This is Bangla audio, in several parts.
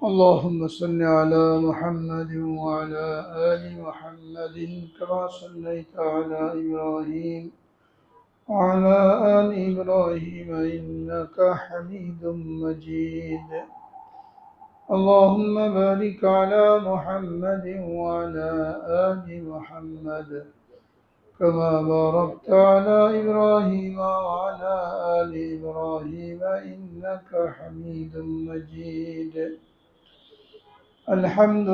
اللهم صل على محمد وعلى آل محمد كما صليت على إبراهيم وعلى آل إبراهيم إنك حميد مجيد. اللهم بارك على محمد وعلى آل محمد كما باركت على إبراهيم وعلى آل إبراهيم إنك حميد مجيد. الحمد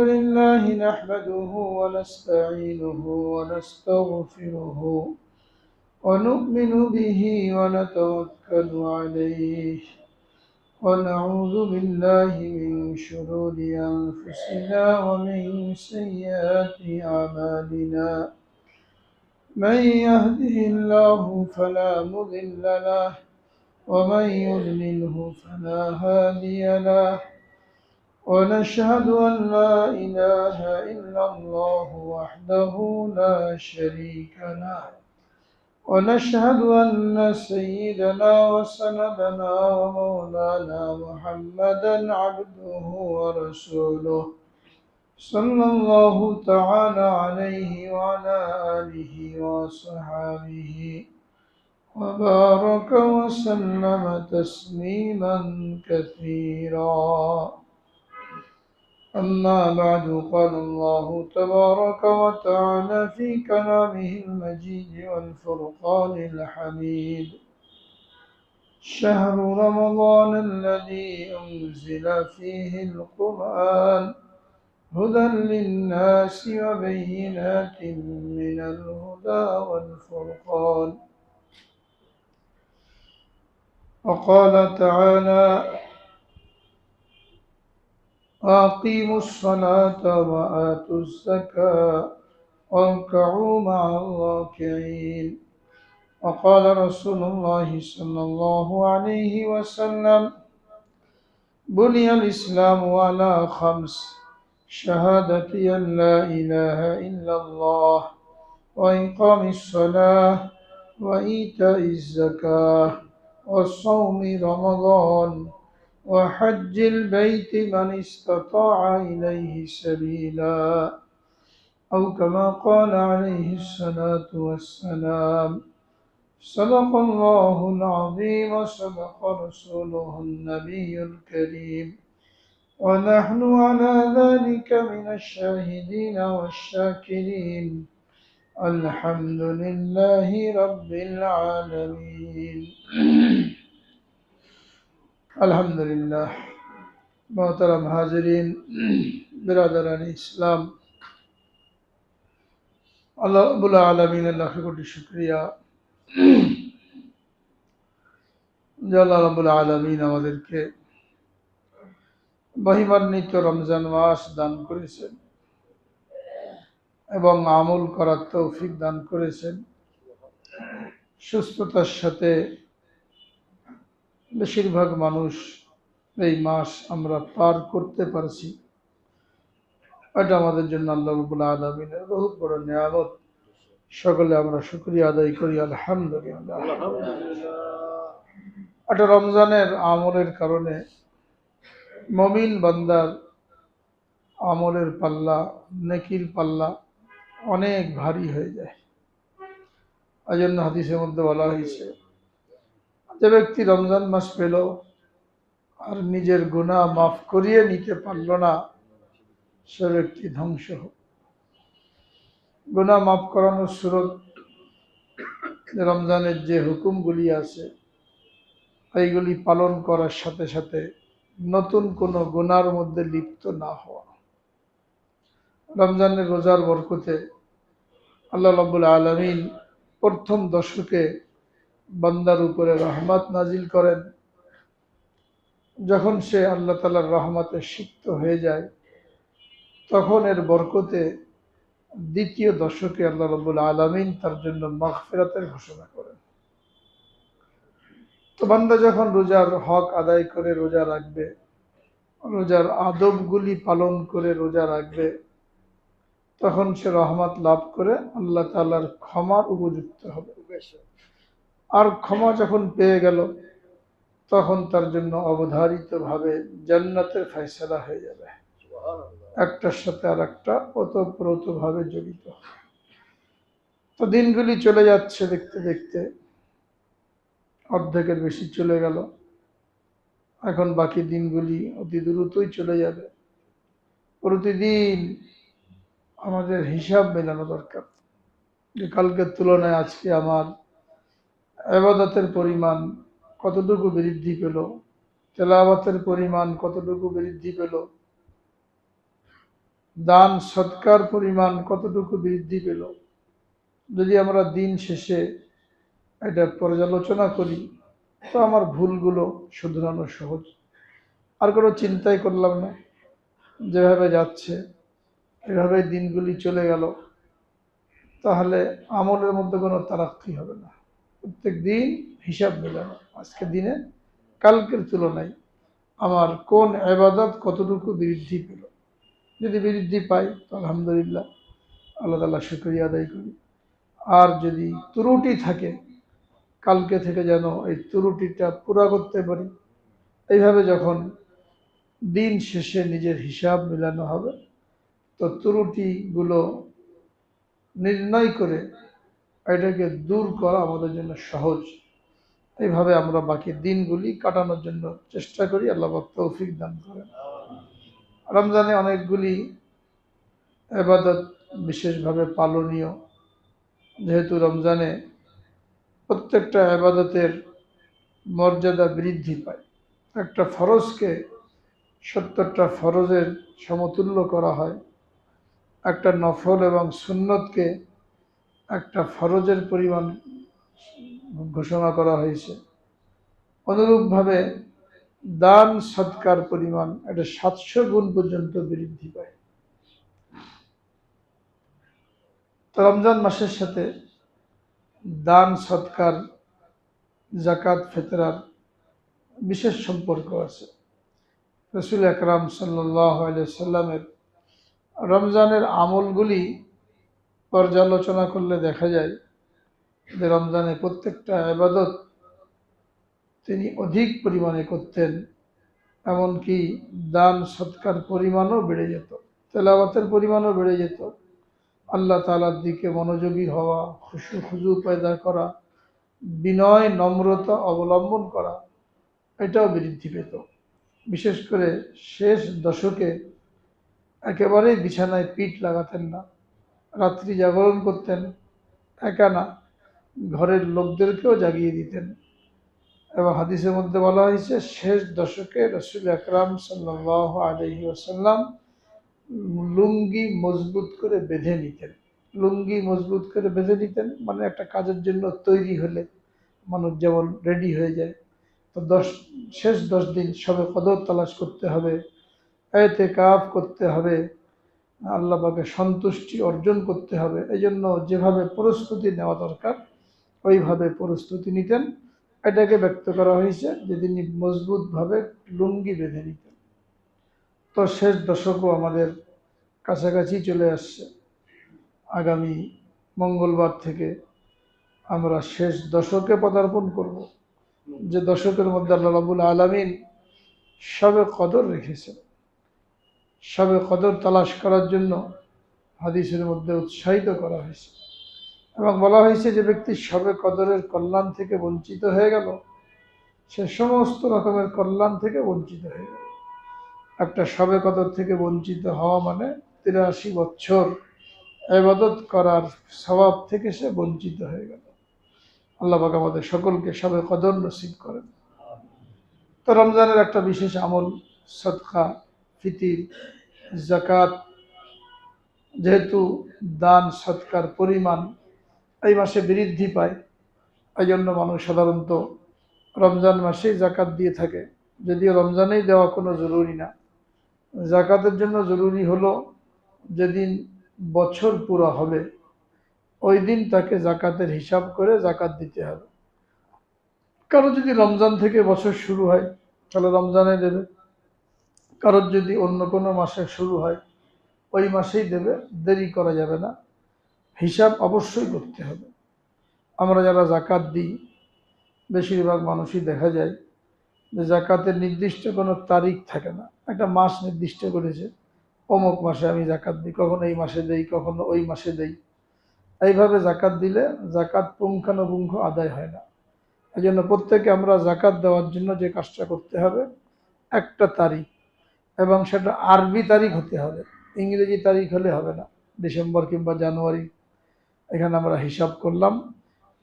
لله نحمده ونستعينه ونستغفره ونؤمن به ونتوكل عليه ونعوذ بالله من شرور أنفسنا ومن سيئات أعمالنا. من يهده الله فلا مضل له ومن يضلله فلا هادي له، ونشهد أن لا إله إلا الله وحده لا شريك له، ونشهد أن سيدنا وسندنا ومولانا محمدا عبده ورسوله صلى الله تعالى عليه وعلى آله وصحبه وبارك وسلم تسليما كثيرا. أما بعد، قال الله تبارك وتعالى في كلامه المجيد والفرقان الحميد: شهر رمضان الذي أنزل فيه القرآن هدى للناس وبينات من الهدى والفرقان. وقال تعالى: وأقيموا الصلاة وآتوا الزكاة واركعوا مع الراكعين. وقال رسول الله صلى الله عليه وسلم: بني الإسلام على خمس: شهادة أن لا إله إلا الله وإقام الصلاة وإيتاء الزكاة وصوم رمضان وحج البيت من استطاع إليه سبيلا، أو كما قال عليه الصلاة والسلام. صدق الله العظيم وصدق رسوله النبي الكريم، ونحن على ذلك من الشاهدين والشاكرين. الحمد لله رب العالمين. আলহামদুলিল্লাহ। মোহতারাম হাজিরিন, বিরাদারান ইসলাম, আল্লাহ রাব্বুল আলামিনের লাখ কোটি শুকরিয়া যে আল্লাহ রাব্বুল আলামিন আমাদেরকে মহিমান্বিত রমজান মাস দান করেছেন এবং আমল করার তৌফিক দান করেছেন। সুস্থতার সাথে বেশিরভাগ মানুষ এই মাস আমরা পার করতে পারছি, এটা আমাদের জন্য আল্লাহ রাব্বুল আলামিনের বহুত বড় নিয়ামত। সকলে আমরা শুকরিয়া আদায় করি আলহামদুলিল্লাহ। এটা রমজানের আমলের কারণে মুমিন বান্দার আমলের পাল্লা, নেকির পাল্লা অনেক ভারী হয়ে যায়। এজন্য হাদিসের মধ্যে বলা হয়েছে, যে ব্যক্তি রমজান মাস পেল আর নিজের গুনাহ মাফ করিয়ে নিতে পারল না, সে ব্যক্তি ধ্বংস হোক। গুনাহ মাফ করানোর সুরত রমজানের যে হুকুমগুলি আছে এইগুলি পালন করার সাথে সাথে নতুন কোনো গুনার মধ্যে লিপ্ত না হওয়া। রমজানের রোজার বরকতে আল্লাহ রাব্বুল আলামিন প্রথম দশকে বান্দার উপরে রহমত নাজিল করেন। যখন সে আল্লাহ তাআলার রহমতে সিক্ত হয়ে যায়, তখন এর বরকতে দ্বিতীয় দশকে আল্লাহ রাব্বুল আলামিন তার জন্য মাগফিরাতের ঘোষণা করেন। তো বান্দা যখন রোজার হক আদায় করে রোজা রাখবে, রোজার আদবগুলি পালন করে রোজা রাখবে, তখন সে রহমত লাভ করে আল্লাহ তাআলার ক্ষমার উপযুক্ত হবে। আর ক্ষমা যখন পেয়ে গেল, তখন তার জন্য অবধারিতভাবে জান্নাতের ফয়সালা হয়ে যাবে। একটার সাথে আর একটা ওতপ্রোতভাবে জড়িত। তো দিনগুলি চলে যাচ্ছে দেখতে দেখতে, অর্ধেকের বেশি চলে গেল। এখন বাকি দিনগুলি অতি দ্রুতই চলে যাবে। প্রতিদিন আমাদের হিসাব মেলানো দরকার যে কালকের তুলনায় আজকে আমার ইবাদতের পরিমাণ কতটুকু বৃদ্ধি পেল, তেলাওয়াতের পরিমাণ কতটুকু বৃদ্ধি পেল, দান সৎকার পরিমাণ কতটুকু বৃদ্ধি পেল। যদি আমরা দিন শেষে এটা পর্যালোচনা করি তো আমার ভুলগুলো শুধরানো সহজ। আর কোনো চিন্তাই করলাম না, যেভাবে যাচ্ছে এভাবে দিনগুলি চলে গেল, তাহলে আমলের মধ্যে কোনো তারাক্কি হবে না। প্রত্যেক দিন হিসাব মেলানো, আজকের দিনে কালকের তুলনায় আমার কোন ইবাদত কতটুকু বৃদ্ধি পেল। যদি বৃদ্ধি পাই তো আলহামদুলিল্লাহ, আল্লাহ তাআলা শুকরিয়া আদায় করি। আর যদি ত্রুটি থাকে, কালকে থেকে যেন এই ত্রুটিটা পুরা করতে পারি। এইভাবে যখন দিন শেষে নিজের হিসাব মেলানো হবে তো ত্রুটিগুলো নির্ণয় করে এটাকে দূর করা আমাদের জন্য সহজ। এইভাবে আমরা বাকি দিনগুলি কাটানোর জন্য চেষ্টা করি। আল্লাহ পাক তৌফিক দান করেন। রমজানে অনেকগুলি ইবাদত বিশেষভাবে পালনীয়, যেহেতু রমজানে প্রত্যেকটা ইবাদতের মর্যাদা বৃদ্ধি পায়। একটা ফরজকে 70টা ফরজের সমতুল্য করা হয়, একটা নফল এবং সুন্নতকে একটা ফরজের পরিমাণ ঘোষণা করা হয়েছে। অনুরূপভাবে দান সৎকার পরিমাণ এটা 700 গুণ পর্যন্ত বৃদ্ধি পায়। তো রমজান মাসের সাথে দান সৎকার, জাকাত ফিতরার বিশেষ সম্পর্ক আছে। রাসূল আকরাম সাল্লাল্লাহু আলাইহি সাল্লামের রমজানের আমলগুলি পর্যালোচনা করলে দেখা যায় যে রমজানে প্রত্যেকটা ইবাদত তিনি অধিক পরিমাণে করতেন। এমনকি দান সৎকার পরিমাণও বেড়ে যেত, তেলাওয়াতের পরিমাণও বেড়ে যেত। আল্লাহ তাআলার দিকে মনোযোগী হওয়া, খুশু খুজু পয়দা করা, বিনয় নম্রতা অবলম্বন করা, এটাও বৃদ্ধি পেত। বিশেষ করে শেষ দশকে একেবারেই বিছানায় পিঠ লাগাতেন না, রাত্রি জাগরণ করতেন। একা না, ঘরের লোকদেরকেও জাগিয়ে দিতেন। এবং হাদিসের মধ্যে বলা হয়েছে শেষ দশকে রাসূল আকরাম সাল্লাল্লাহু আলাইহি ওয়াসাল্লাম লুঙ্গি মজবুত করে বেঁধে নিতেন। লুঙ্গি মজবুত করে বেঁধে নিতেন মানে একটা কাজের জন্য তৈরি হলে মানুষ যেমন রেডি হয়ে যায়। তো শেষ 10 দিন সবে কদর তালাশ করতে হবে, ইতিকাফ করতে হবে, আল্লাহ পাকের সন্তুষ্টি অর্জন করতে হবে। এই জন্য যেভাবে প্রস্তুতি নেওয়া দরকার ওইভাবে প্রস্তুতি নিতেন। এটাকে ব্যক্ত করা হয়েছে যে তিনি মজবুতভাবে লুঙ্গি বেঁধে নিতেন। তো শেষ দশকও আমাদের কাছাকাছি চলে আসছে। আগামী মঙ্গলবার থেকে আমরা শেষ দশকে পদার্পণ করব, যে দশকের মধ্যে আল্লাহ রাব্বুল আলামিন শবে কদর রেখেছেন। শবে কদর তালাশ করার জন্য হাদিসের মধ্যে উৎসাহিত করা হয়েছে এবং বলা হয়েছে যে ব্যক্তি শবে কদরের কল্যাণ থেকে বঞ্চিত হয়ে গেল, সে সমস্ত রকমের কল্যাণ থেকে বঞ্চিত হয়ে গেল। একটা শবে কদর থেকে বঞ্চিত হওয়া মানে 83 বছর ইবাদত করার সওয়াব থেকে সে বঞ্চিত হয়ে গেল। আল্লাহ পাক আমাদের সকলকে শবে কদর নসিব করেন। তো রমজানের একটা বিশেষ আমল সদকা, ফিতির, জাকাত। যেহেতু দান সৎকার পরিমাণ এই মাসে বৃদ্ধি পায়, এই জন্য মানুষ সাধারণত রমজান মাসেই জাকাত দিয়ে থাকে। যদিও রমজানেই দেওয়া কোনো জরুরি না। জাকাতের জন্য জরুরি হলো যেদিন বছর পুরো হবে ওই দিন তাকে জাকাতের হিসাব করে জাকাত দিতে হবে। কারো যদি রমজান থেকে বছর শুরু হয় তাহলে রমজানে দেবে, কারোর যদি অন্য কোনো মাসে শুরু হয় ওই মাসেই দেবে, দেরি করা যাবে না, হিসাব অবশ্যই করতে হবে। আমরা যারা জাকাত দিই বেশিরভাগ মানুষই দেখা যায় যে জাকাতের নির্দিষ্ট কোনো তারিখ থাকে না, একটা মাস নির্দিষ্ট করেছে, অমুক মাসে আমি জাকাত দিই, কখনো এই মাসে দেই, কখনো ওই মাসে দেই। এইভাবে জাকাত দিলে জাকাত পুঙ্খানুপুঙ্খ আদায় হয় না। এই জন্য প্রত্যেকে আমরা জাকাত দেওয়ার জন্য যে কাজটা করতে হবে, একটা তারিখ, এবং সেটা আরবি তারিখ হতে হবে, ইংরেজি তারিখ হলে হবে না। ডিসেম্বর কিংবা জানুয়ারি এখানে আমরা হিসাব করলাম,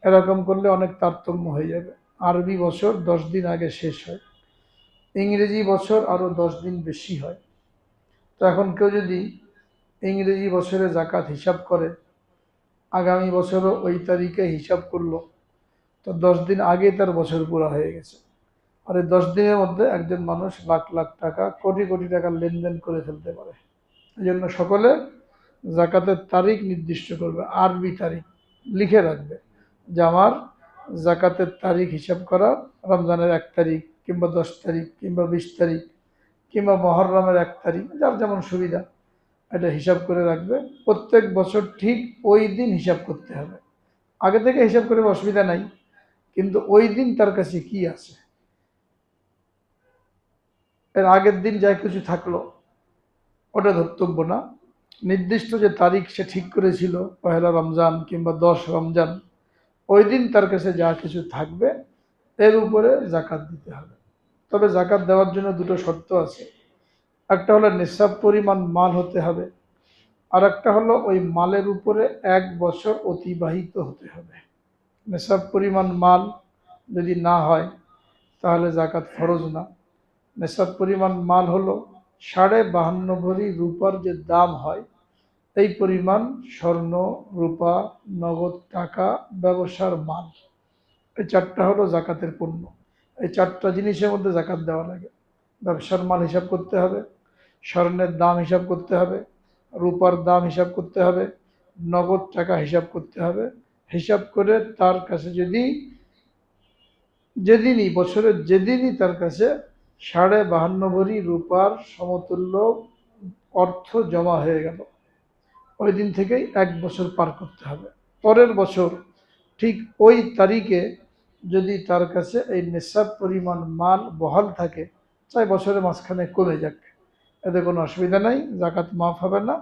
এরকম করলে অনেক তারতম্য হয়ে যাবে। আরবি বছর 10 দিন আগে শেষ হয়, ইংরেজি বছর আরও 10 দিন বেশি হয়। তো এখন কেউ যদি ইংরেজি বছরে জাকাত হিসাব করে, আগামী বছরও ওই তারিখে হিসাব করলো, তো 10 দিন আগে তার বছর পুরা হয়ে গেছে। আর এই 10 দিনের মধ্যে একজন মানুষ লাখ লাখ টাকা, কোটি কোটি টাকার লেনদেন করে ফেলতে পারে। এই জন্য সকলে জাকাতের তারিখ নির্দিষ্ট করবে, আরবি তারিখ লিখে রাখবে যে আমার জাকাতের তারিখ হিসাব করা রমজানের 1 তারিখ কিংবা 10 তারিখ কিংবা 20 তারিখ কিংবা মহররমের 1 তারিখ, যার যেমন সুবিধা এটা হিসাব করে রাখবে। প্রত্যেক বছর ঠিক ওই দিন হিসাব করতে হবে। আগে থেকে হিসাব করে অসুবিধা নাই, কিন্তু ওই দিন তার কাছে কি আছে, এর আগের দিন যা কিছু থাকলো ওটা ধর্তব্য না। নির্দিষ্ট যে তারিখ সে ঠিক করেছিল, পহেলা রমজান কিংবা 10 রমজান, ওই দিন তার কাছে যা কিছু থাকবে এর উপরে জাকাত দিতে হবে। তবে জাকাত দেওয়ার জন্য দুটো শর্ত আছে। একটা হলো নিসাব পরিমাণ মাল হতে হবে, আর একটা হলো ওই মালের উপরে 1 বছর অতিবাহিত হতে হবে। নিসাব পরিমাণ মাল যদি না হয় তাহলে জাকাত ফরজ না। নিসাব পরিমাণ মাল হলো 52.5 ভরি রূপার যে দাম হয়, এই পরিমাণ স্বর্ণ, রূপা, নগদ টাকা, ব্যবসার মাল। এই চারটা হলো জাকাতের পণ্য। এই চারটা জিনিসের মধ্যে জাকাত দেওয়া লাগে। ব্যবসার মাল হিসাব করতে হবে, স্বর্ণের দাম হিসাব করতে হবে, রূপার দাম হিসাব করতে হবে, নগদ টাকা হিসাব করতে হবে। হিসাব করে তার কাছে যদি যেদিনই, বছরের যেদিনই তার কাছে 52.5 ভরি রূপার সমতুল্য অর্থ জমা হয়ে গেল, ওই দিন থেকেই 1 বছর পার করতে হবে। পরের বছর ঠিক ওই তারিখে যদি তার কাছে এই নিসাব পরিমাণ মাল বহাল থাকে, চাই বছরের মাঝখানে কমে যাক, এতে কোনো অসুবিধা নাই, জাকাত মাফ হবে না।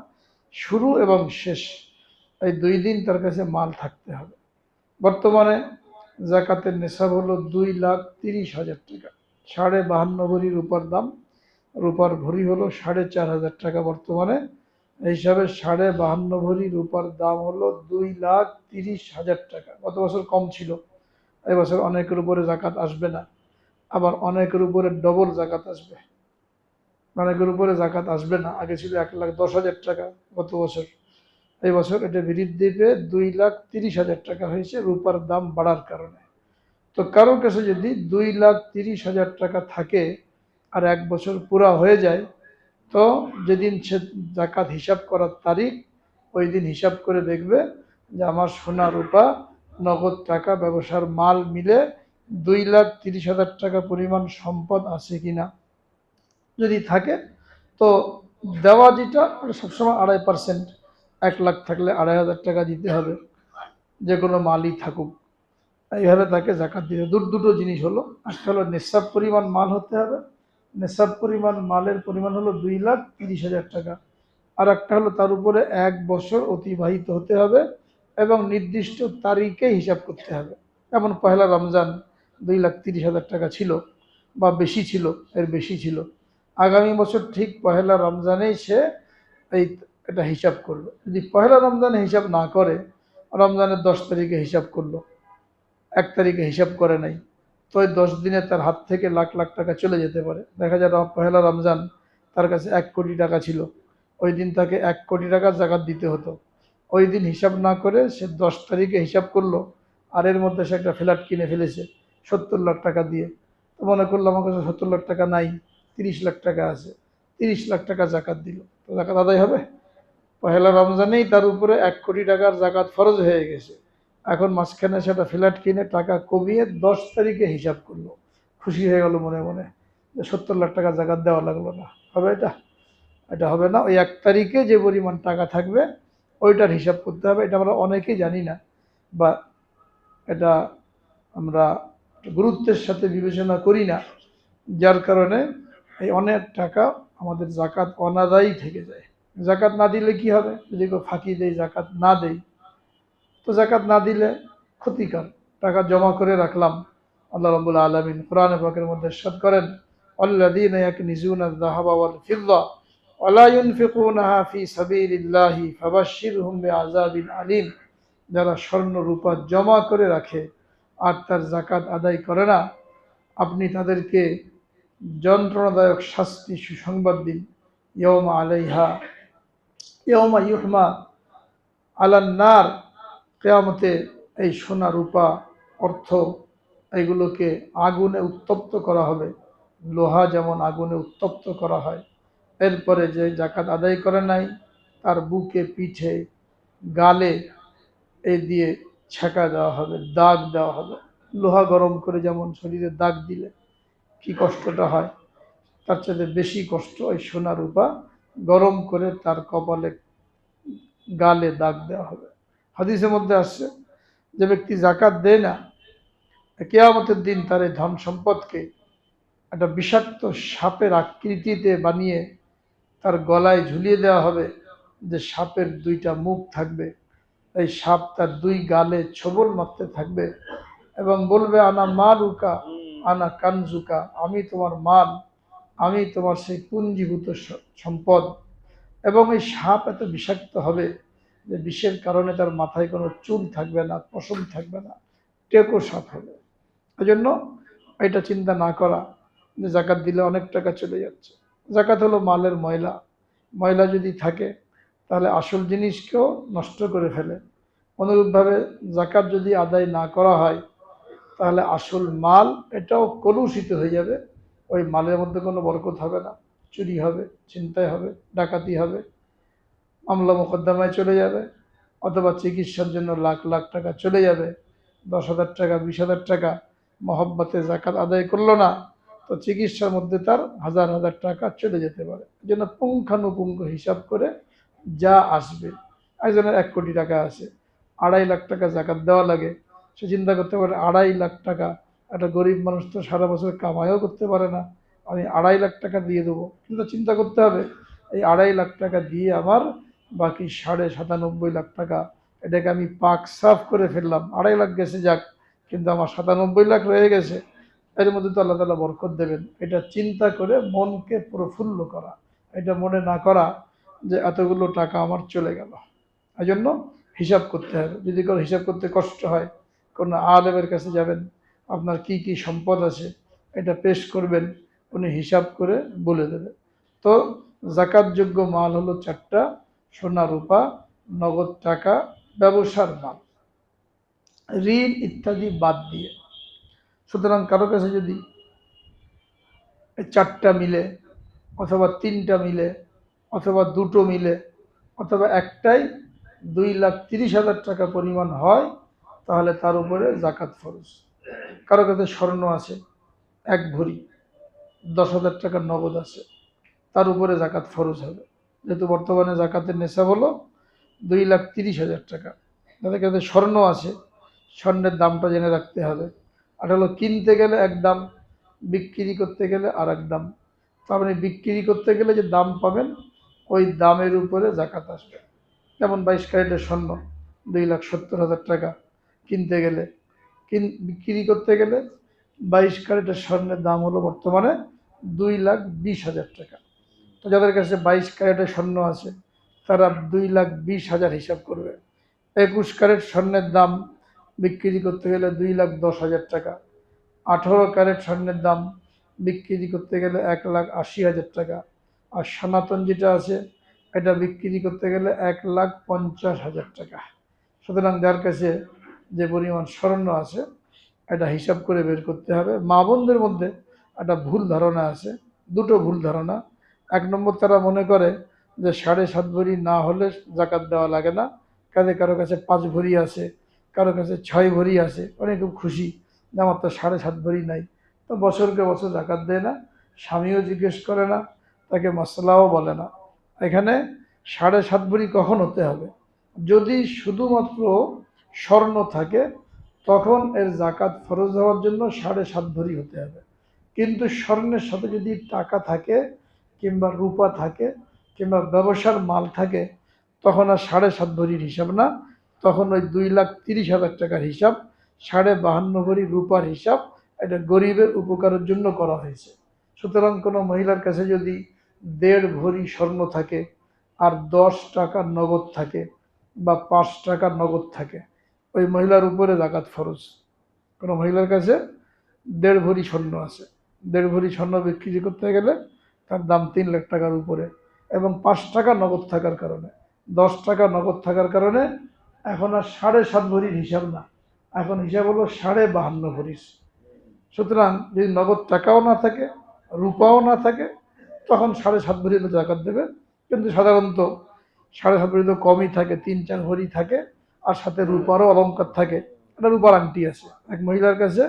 শুরু এবং শেষ এই 2 দিন তার কাছে মাল থাকতে হবে। বর্তমানে জাকাতের নিসাব হলো 2,30,000 টাকা। 52.5 ভরি রূপার দাম, রূপার ভরি হলো 4,500 টাকা বর্তমানে। এই হিসাবে 52.5 ভরি রূপার দাম হলো 2,30,000 টাকা। গত বছর কম ছিল, এবছর অনেকের উপরে জাকাত আসবে না, আবার অনেকের উপরে ডবল জাকাত আসবে। অনেকের উপরে জাকাত আসবে না, আগে ছিল 1,10,000 টাকা গত বছর, এই বছর এটা বৃদ্ধি পেয়ে 2,30,000 টাকা হয়েছে রূপার দাম বাড়ার কারণে। তো কারো কাছে যদি 2,30,000 টাকা থাকে আর 1 বছর পুরা হয়ে যায়, তো যেদিন সে জাকাত হিসাব করার তারিখ, ওই দিন হিসাব করে দেখবে যে আমার সোনা, রূপা, নগদ টাকা, ব্যবসার মাল মিলে 2,30,000 টাকা পরিমাণ সম্পদ আছে কিনা। যদি থাকে তো দেওয়া যেটা সবসময় 2.5%, 1 লাখ থাকলে 2,500 টাকা দিতে হবে, যে কোনো মালই থাকুক। এইভাবে তাকে জাকাত দিতে। দুটো জিনিস হলো, একটা হলো নিসাব পরিমাণ মাল হতে হবে, নিসাব পরিমাণ মালের পরিমাণ হলো 2,30,000 টাকা। আর একটা হলো তার উপরে 1 বছর অতিবাহিত হতে হবে এবং নির্দিষ্ট তারিখে হিসাব করতে হবে। যেমন পহেলা রমজান 2,30,000 টাকা ছিল বা বেশি ছিল, এর বেশি ছিল, আগামী বছর ঠিক পহেলা রমজানেই সে এই এটা হিসাব করবে। যদি পহেলা রমজানে হিসাব না করে, রমজানের 10 তারিখে হিসাব করলো, 1 তারিখে হিসাব করে নাই, তো ওই 10 দিনে তার হাত থেকে লাখ লাখ টাকা চলে যেতে পারে। দেখা যায় পহেলা রমজান তার কাছে 1 কোটি টাকা ছিল, ওই দিন তাকে 1 কোটি টাকার জাকাত দিতে হতো। ওই দিন হিসাব না করে সে 10 তারিখে হিসাব করলো, আর এর মধ্যে সে একটা ফ্ল্যাট কিনে ফেলেছে 70 লাখ টাকা দিয়ে। তো মনে করলো আমার কাছে 70 লাখ টাকা নাই, 30 লাখ টাকা আছে, 30 লাখ টাকা জাকাত দিল, তো জাকাত আদায় হবে? পহেলা রমজানেই তার উপরে 1 কোটি টাকার জাকাত ফরজ হয়ে গেছে। এখন মাঝখানে সেটা ফ্ল্যাট কিনে টাকা কমিয়ে 10 তারিখে হিসাব করলো, খুশি হয়ে গেল মনে মনে যে 70 লাখ টাকা জাকাত দেওয়া লাগলো না। হবে এটা? এটা হবে না। ওই 1 তারিখে যে পরিমাণ টাকা থাকবে ওইটার হিসাব করতে হবে। এটা আমরা অনেকেই জানি না, বা এটা আমরা গুরুত্বের সাথে বিবেচনা করি না। যার কারণে এই অনেক টাকা আমাদের জাকাত অনাদায়ী থেকে যায়। জাকাত না দিলে কি হবে? যদি কেউ ফাঁকি দেয়, জাকাত না দেয়, তো জাকাত না দিলে ক্ষতিকর। টাকা জমা করে রাখলাম, আল্লাহ রাব্বুল আলামিন কোরআনে পাকের মধ্যে ইরশাদ করেন, আল্লাযীনা ইয়াকনিজুনা আয-যাহাবা ওয়াল ফিদ্দা ওয়া লা ইউনফিকুনাহা ফী সাবিলিল্লাহি ফাবাশশিরহুম বিআযাবিন আলীম। যারা স্বর্ণ রূপা জমা করে রাখে আর তার জাকাত আদায় করে না, আপনি তাদেরকে যন্ত্রণাদায়ক শাস্তি সুসংবাদ দিন। ইয়াউমা আলাইহা ইয়াউমা ইউহমা আলান নার, কিয়ামতে এই সোনা রূপা অর্থ এগুলোকে আগুনে উত্তপ্ত করা হবে, লোহা যেমন আগুনে উত্তপ্ত করা হয়। এরপরে যে জাকাত আদায় করে নাই তার বুকে, পিঠে, গালে এই দিয়ে ছেঁকা দেওয়া হবে, দাগ দেওয়া হবে। লোহা গরম করে যেমন শরীরে দাগ দিলে কি কষ্টটা হয়, তার চাইতে বেশি কষ্ট ওই সোনা রূপা গরম করে তার কপালে, গালে দাগ দেওয়া হবে। হাদিসের মধ্যে আসছে, যে ব্যক্তি জাকাত দেয় না, কিয়ামতের দিন তার এই ধন সম্পদকে একটা বিষাক্ত সাপের আকৃতিতে বানিয়ে তার গলায় ঝুলিয়ে দেওয়া হবে, যে সাপের দুইটা মুখ থাকবে। এই সাপ তার দুই গালে ছোবল মারতে থাকবে এবং বলবে, আনা মালুকা আনা কানজুকা, আমি তোমার মাল, আমি তোমার সেই পুঞ্জীভূত সম্পদ। এবং এই সাপ এত বিষাক্ত হবে যে বিষের কারণে তার মাথায় কোনো চুল থাকবে না, পশম থাকবে না, টেকো সাপ হবে। এই জন্য এটা চিন্তা না করা যে জাকাত দিলে অনেক টাকা চলে যাচ্ছে। জাকাত হলো মালের ময়লা, ময়লা যদি থাকে তাহলে আসল জিনিসকেও নষ্ট করে ফেলে। অনুরূপভাবে জাকাত যদি আদায় না করা হয় তাহলে আসল মাল এটাও কলুষিত হয়ে যাবে। ওই মালের মধ্যে কোনো বরকত হবে না, চুরি হবে, ছিনতাই হবে, ডাকাতি হবে, মামলা মোকদ্দমায় চলে যাবে, অথবা চিকিৎসার জন্য লাখ লাখ টাকা চলে যাবে। 10,000 টাকা, 20,000 টাকা মহব্বতে জাকাত আদায় করলো না, তো চিকিৎসার মধ্যে তার হাজার হাজার টাকা চলে যেতে পারে। এই জন্য পুঙ্খানুপুঙ্খ হিসাব করে যা আসবে। একজনের 1 কোটি টাকা আছে, 2.5 লাখ টাকা জাকাত দেওয়া লাগে, সে চিন্তা করতে পারে 2.5 লাখ টাকা, একটা গরিব মানুষ তো সারা বছর কামাইও করতে পারে না, আমি 2.5 লাখ টাকা দিয়ে দেবো। কিন্তু চিন্তা করতে হবে, এই 2.5 লাখ টাকা দিয়ে আমার বাকি 97.5 লাখ টাকা, এটাকে আমি পাক সাফ করে ফেললাম, 2.5 লাখ গেছে যাক, কিন্তু আমার 97 লাখ রয়ে গেছে, এর মধ্যে তো আল্লাহ তাআলা বরকত দেবেন। এটা চিন্তা করে মনকে প্রফুল্ল করা, এটা মনে না করা যে এতগুলো টাকা আমার চলে গেল। এই জন্য হিসাব করতে হবে। যদি কারো হিসাব করতে কষ্ট হয়, কোনো আলেমের কাছে যাবেন, আপনার কি কি সম্পদ আছে এটা পেশ করবেন, উনি হিসাব করে বলে দেবে। তো জাকাতযোগ্য মাল হলো 4টা: সোনা রূপা, নগদ টাকা, ব্যবসার মাল, ঋণ ইত্যাদি বাদ দিয়ে। সুতরাং কারো কাছে যদি 4টা মিলে, অথবা 3টা মিলে, অথবা 2টো মিলে, অথবা একটাই 2,30,000 টাকা পরিমাণ হয়, তাহলে তার উপরে জাকাত ফরজ। কারো কাছে স্বর্ণ আছে 1 ভরি, 10,000 টাকার নগদ আছে, তার উপরে জাকাত ফরজ হবে। যেহেতু বর্তমানে জাকাতের নেশাব হলো 2,30,000 টাকা। তাদের কাছে স্বর্ণ আছে, স্বর্ণের দামটা জেনে রাখতে হবে। আর হলো কিনতে গেলে এক দাম, বিক্রি করতে গেলে আর এক দাম। তো আপনি বিক্রি করতে গেলে যে দাম পাবেন ওই দামের উপরে জাকাত আসবে। যেমন 22 ক্যারেটের স্বর্ণ 2,70,000 টাকা কিনতে গেলে, বিক্রি করতে গেলে 22 ক্যারেটের স্বর্ণের দাম হলো বর্তমানে 2,20,000 টাকা। তো যাদের কাছে 22 ক্যারেটের স্বর্ণ আছে তারা 2,20,000 হিসাব করবে। 21 ক্যারেট স্বর্ণের দাম বিক্রি করতে গেলে 2,10,000 টাকা। 18 ক্যারেট স্বর্ণের দাম বিক্রি করতে গেলে 1,80,000 টাকা। আর সনাতন যেটা আছে এটা বিক্রি করতে গেলে 1,50,000 টাকা। সুতরাং যার কাছে যে পরিমাণ স্বর্ণ আছে এটা হিসাব করে বের করতে হবে। মা বোনদের মধ্যে একটা ভুল ধারণা আছে, 2টো ভুল ধারণা। 1 নম্বর, তারা মনে করে যে 7.5 ভরি না হলে জাকাত দেওয়া লাগে না। কারো কাছে 5 ভরি আছে, কারো কাছে 6 ভরি আছে, অনেক খুব খুশি যে আমার তো 7.5 ভরি নাই, তো বছরকে বছর জাকাত দেয় না, স্বামীও জিজ্ঞেস করে না, তাকে মশলাও বলে না। এখানে 7.5 ভরি কখন হতে হবে? যদি শুধুমাত্র স্বর্ণ থাকে তখন এর জাকাত ফরজ হওয়ার জন্য 7.5 ভরি হতে হবে। কিন্তু স্বর্ণের সাথে যদি টাকা থাকে কিংবা রূপা থাকে কিংবা ব্যবসার মাল থাকে, তখন আর 7.5 ভরির হিসাব না, তখন ওই 2,30,000 টাকার হিসাব, 52.5 ভরি রূপার হিসাব। এটা গরিবের উপকারের জন্য করা হয়েছে। সুতরাং কোনো মহিলার কাছে যদি 1.5 ভরি স্বর্ণ থাকে আর 10 টাকা নগদ থাকে বা 5 টাকা নগদ থাকে, ওই মহিলার উপরে জাকাত ফরজ। কোনো মহিলার কাছে 1.5 ভরি স্বর্ণ আছে, 1.5 ভরি স্বর্ণ বিক্রি করতে গেলে তার দাম 3 লাখ টাকার উপরে, এবং 5 টাকা নগদ থাকার কারণে, 10 টাকা নগদ থাকার কারণে এখন আর 7.5 ভরির হিসাব না, এখন হিসাব হলো 52.5 ভরির। সুতরাং যদি নগদ টাকাও না থাকে, রূপাও না থাকে, তখন 7.5 ভরি জাকাত দেবে। কিন্তু সাধারণত 7.5 ভরি তো কমই থাকে, 3-4 ভরি থাকে, আর সাথে রূপারও অলঙ্কার থাকে। একটা রূপার আংটি আছে, এক মহিলার কাছে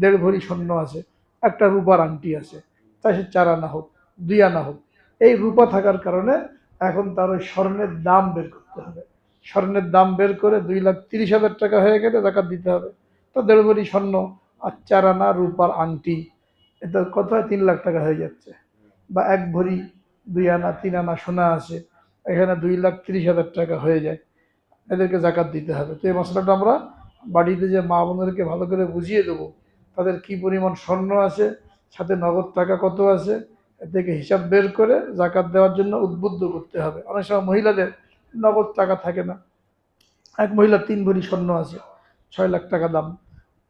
1.5 ভরি স্বর্ণ আছে, একটা রূপার আংটি আছে, তাই সে 4 আনা হোক 2 আনা হোক, এই রূপা থাকার কারণে এখন তার ওই স্বর্ণের দাম বের করতে হবে। স্বর্ণের দাম বের করে 2,30,000 টাকা হয়ে গেলে জাকাত দিতে হবে। তো 1.5 ভরি স্বর্ণ আর 4 আনা রূপার আংটি, এটা কত হয়? 3 লাখ টাকা হয়ে যাচ্ছে। বা 1 ভরি 2 আনা 3 আনা সোনা আছে, এখানে 2,30,000 টাকা হয়ে যায়, এদেরকে জাকাত দিতে হবে। তো এই মশলাটা আমরা বাড়িতে যে মা বোনদেরকে ভালো করে বুঝিয়ে দেবো, তাদের কি পরিমাণ স্বর্ণ আছে, সাথে নগদ টাকা কত আছে, এ থেকে হিসাব বের করে জাকাত দেওয়ার জন্য উদ্বুদ্ধ করতে হবে। অনেক সময় মহিলাদের নগদ টাকা থাকে না। এক মহিলা 3 ভরি স্বর্ণ আছে, 6 লাখ টাকা দাম,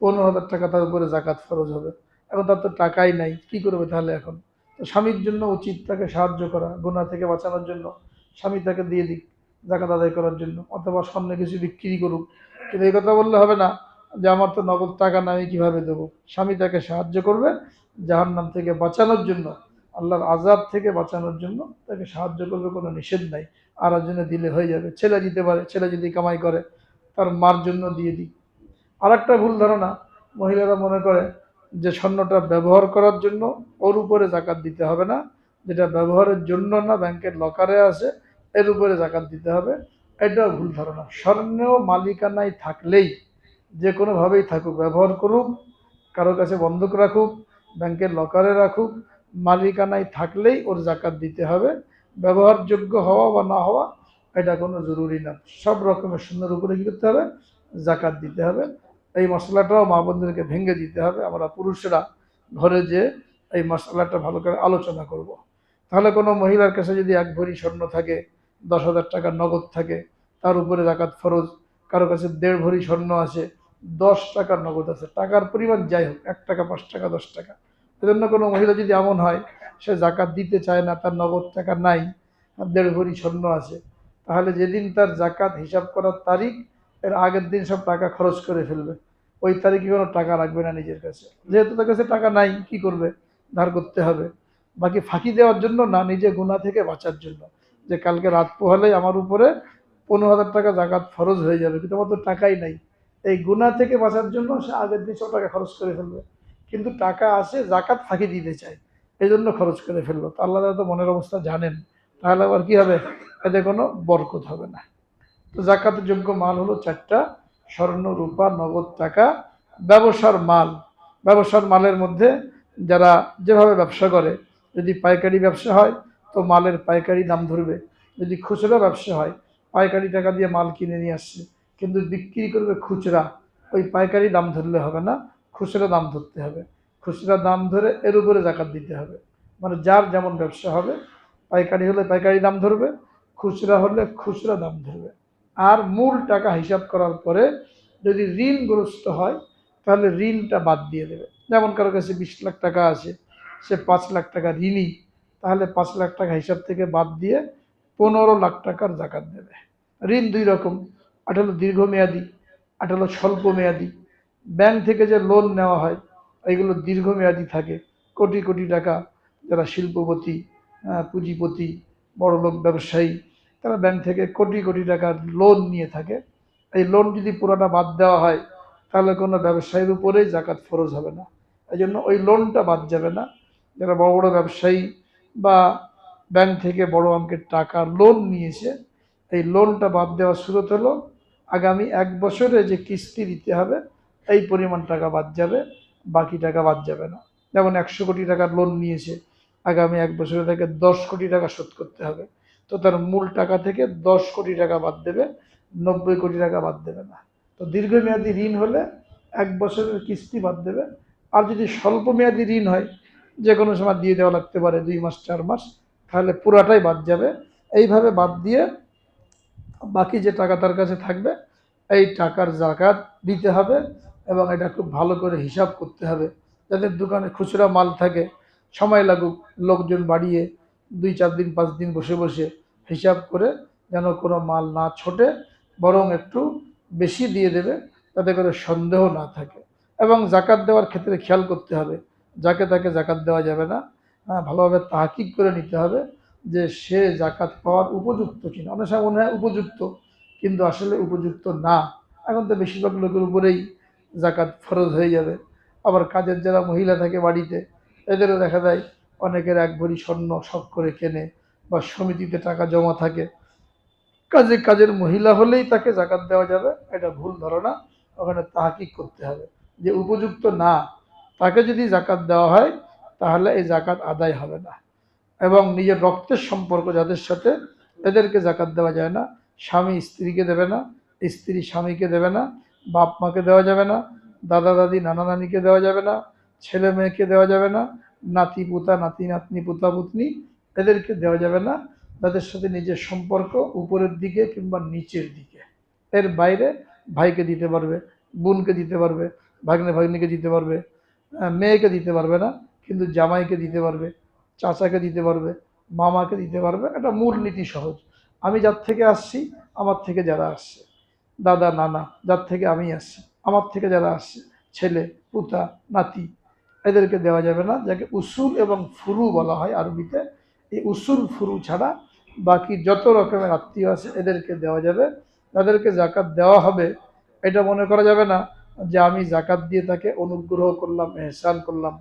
15,000 টাকা তার উপরে জাকাত ফরজ হবে। এখন তার তো টাকাই নাই, কি করবে তাহলে? এখন তো স্বামীর জন্য উচিত তাকে সাহায্য করা, গুনাহ থেকে বাঁচানোর জন্য স্বামী তাকে দিয়ে দিক জাকাত আদায় করার জন্য, অথবা সামনে কিছু বিক্রি করুক। কিন্তু এই কথা বললে হবে না যে আমার তো নগদ টাকা নাই, আমি কীভাবে দেবো। স্বামী তাকে সাহায্য করবে জাহান্নাম থেকে বাঁচানোর জন্য, আল্লাহর আযাব থেকে বাঁচানোর জন্য তাকে সাহায্য করবে, কোনো নিষেধ নাই। আর একজনে দিলে হয়ে যাবে। ছেলে দিতে পারে, ছেলে যদি কামাই করে তার মার জন্য দিয়ে দিই। আর একটা ভুল ধারণা, মহিলারা মনে করে যে স্বর্ণটা ব্যবহার করার জন্য ওর উপরে জাকাত দিতে হবে না, যেটা ব্যবহারের জন্য না, ব্যাংকের লকারে আছে, এর উপরে জাকাত দিতে হবে। এটাও ভুল ধারণা। স্বর্ণ মালিকানায় থাকলেই, যে কোনোভাবেই থাকুক, ব্যবহার করুক, কারো কাছে বন্ধক রাখুক, ব্যাংকের লকারে রাখুক, মালিকানায় থাকলেই ওর জাকাত দিতে হবে। ব্যবহারযোগ্য হওয়া বা না হওয়া এটা কোনো জরুরি না। সব রকমের স্বর্ণের উপরে কী করতে হবে? জাকাত দিতে হবে। এই মশলাটাও মা বোনদেরকে ভেঙে দিতে হবে। আমরা পুরুষরা ঘরে যে এই মশলাটা ভালো করে আলোচনা করব। তাহলে কোনো মহিলার কাছে যদি 1 ভরি স্বর্ণ থাকে, 10,000 টাকা নগদ থাকে, তার উপরে জাকাত ফরজ। কারো কাছে 1.5 ভরি স্বর্ণ আছে, 10 টাকা নগদ আছে, টাকার পরিমাণ যাই হোক, 1 টাকা 5 টাকা 10 টাকা, এজন্য কোনো মহিলা যদি এমন হয় সে জাকাত দিতে চায় না, তার নগদ টাকা নাই, 1.5 ভরি স্বর্ণ আছে, তাহলে যেদিন তার জাকাত হিসাব করার তারিখ, এর আগের দিন সব টাকা খরচ করে ফেলবে। ওই তারিখে কোনো টাকা রাখবে না নিজের কাছে, যেহেতু তার কাছে টাকা নাই, কি করবে? ধার করতে হবে। বাকি ফাঁকি দেওয়ার জন্য না, নিজে গুনাহ থেকে বাঁচার জন্য, যে কালকে রাত পোহালেই আমার উপরে 15,000 টাকা জাকাত ফরজ হয়ে যাবে, কিন্তু আমার তো টাকাই নাই। এই গুনাহ থেকে বাঁচার জন্য সে আগের দিন সব টাকা খরচ করে ফেলবে। কিন্তু টাকা আছে, জাকাত ফাঁকি দিতে চায়, এই জন্য খরচ করে ফেললো। তো আল্লাহ তো মনের অবস্থা জানেন, তাহলে আবার কি হবে? এতে কোনো বরকত হবে না। তো জাকাতের যোগ্য মাল হলো 4টা: স্বর্ণ, রূপা, নগদ টাকা, ব্যবসার মাল। ব্যবসার মালের মধ্যে যারা যেভাবে ব্যবসা করে, যদি পাইকারি ব্যবসা হয় তো মালের পাইকারি দাম ধরবে, যদি খুচরা ব্যবসা হয় পাইকারি টাকা দিয়ে মাল কিনে নিয়ে আসছে, কিন্তু বিক্রি করবে খুচরা, ওই পাইকারি দাম ধরলে হবে না, খুচরা দাম ধরতে হবে। খুচরা দাম ধরে এর উপরে জাকাত দিতে হবে। মানে যার যেমন ব্যবসা হবে, পাইকারি হলে পাইকারি দাম ধরবে, খুচরা হলে খুচরা দাম ধরবে। আর মূল টাকা হিসাব করার পরে যদি ঋণগ্রস্ত হয় তাহলে ঋণটা বাদ দিয়ে দেবে। যেমন কারো কাছে 20 লাখ টাকা আছে, সে 5 লাখ টাকা ঋণী, তাহলে 5 লাখ টাকা হিসাব থেকে বাদ দিয়ে 15 লাখ টাকার জাকাত দেবে। ঋণ 2 রকম, একটা হলো দীর্ঘমেয়াদী, একটা হলো স্বল্প মেয়াদী। ব্যাংক থেকে যে লোন নেওয়া হয় এইগুলো দীর্ঘমেয়াদী থাকে, কোটি কোটি টাকা। যারা শিল্পপতি, পুঁজিপতি, বড়লোক ব্যবসায়ী, তারা ব্যাংক থেকে কোটি কোটি টাকার লোন নিয়ে থাকে। এই লোন যদি পুরোটা বাদ দেওয়া হয় তাহলে কোনো ব্যবসায়ীর উপরেই জাকাত ফরজ হবে না, এই জন্য ওই লোনটা বাদ যাবে না। যারা বড় বড় ব্যবসায়ী বা ব্যাংক থেকে বড় অঙ্কের টাকা লোন নিয়েছে, এই লোনটা বাদ দেওয়ার সুরত হলো আগামী 1 বছরে যে কিস্তি দিতে হবে এই পরিমাণ টাকা বাদ যাবে, বাকি টাকা বাদ যাবে না। যেমন 100 কোটি টাকার লোন নিয়েছে, আগামী 1 বছরে তাকে 10 কোটি টাকা শোধ করতে হবে। তো তার মূল টাকা থেকে 10 কোটি টাকা বাদ দেবে, 90 কোটি টাকা বাদ দেবে না। তো দীর্ঘমেয়াদী ঋণ হলে 1 বছরের কিস্তি বাদ দেবে। আর যদি স্বল্প মেয়াদী ঋণ হয়, যে কোনো সময় দিয়ে দেওয়া লাগতে পারে, 2 মাস 4 মাস, তাহলে পুরাটাই বাদ যাবে। এইভাবে বাদ দিয়ে বাকি যে টাকা তার কাছে থাকবে, এই টাকার জাকাত দিতে হবে। এবং এটা খুব ভালো করে হিসাব করতে হবে। যাদের দোকানে খুচরা মাল থাকে, সময় লাগুক, লোকজন বাড়িয়ে 2 4 দিন 5 দিন বসে বসে হিসাব করে যেন কোনো মাল না ছোটে, বরং একটু বেশি দিয়ে দেবে, তাতে করে সন্দেহ না থাকে। এবং জাকাত দেওয়ার ক্ষেত্রে খেয়াল করতে হবে, যাকে তাকে জাকাত দেওয়া যাবে না। ভালোভাবে তাহকিক করে নিতে হবে যে সে জাকাত পাওয়ার উপযুক্ত কিনা। অনেক সময় মনে হয় উপযুক্ত, কিন্তু আসলে উপযুক্ত না। এখন তো বেশিরভাগ লোকের উপরেই জাকাত ফরজ হয়ে যাবে। আবার কাজের যারা মহিলা থাকে বাড়িতে, এদেরও দেখা যায় অনেকের 1 ভরি স্বর্ণ শখ করে কেনে, বা সমিতিতে টাকা জমা থাকে। কাজের মহিলা হলেই তাকে জাকাত দেওয়া যাবে, এটা ভুল ধারণা। ওখানে তাহকিক করতে হবে যে উপযুক্ত না, তাকে যদি জাকাত দেওয়া হয় তাহলে এই জাকাত আদায় হবে না। এবং নিজের রক্তের সম্পর্ক যাদের সাথে, এদেরকে জাকাত দেওয়া যায় না। স্বামী স্ত্রীকে দেবে না, স্ত্রী স্বামীকে দেবে না, বাপ মাকে দেওয়া যাবে না, দাদা দাদি নানা নানিকে দেওয়া যাবে না, ছেলে মেয়েকে দেওয়া যাবে না, নাতি পুতা নাতি নাতনি পুতা পুতনি, এদেরকে দেওয়া যাবে না। তাদের সাথে নিজের সম্পর্ক উপরের দিকে কিংবা নিচের দিকে, এর বাইরে ভাইকে দিতে পারবে, বোনকে দিতে পারবে, ভাগ্নে ভাগ্নিকে দিতে পারবে, মেয়েকে দিতে পারবে না, কিন্তু জামাইকে দিতে পারবে, চাচাকে দিতে পারবে, মামাকে দিতে পারবে। এটা মূল নীতি সহজ। আমি যার থেকে আসছি, আমার থেকে যারা আসছে, দাদা নানা যার থেকে আমি আসছি, আমার থেকে যারা আসছে, ছেলে পুতা নাতি, এদেরকে দেওয়া যাবে না, যাকে উসুল এবং ফুরু বলা হয় আরবিতে। এই উসুল ফুরু ছাড়া বাকি যত রকমের আত্মীয় আছে এদেরকে দেওয়া যাবে। যাদেরকে জাকাত দেওয়া হবে, এটা মনে করা যাবে না যে আমি জাকাত দিয়ে তাকে অনুগ্রহ করলাম, এহসান করলাম।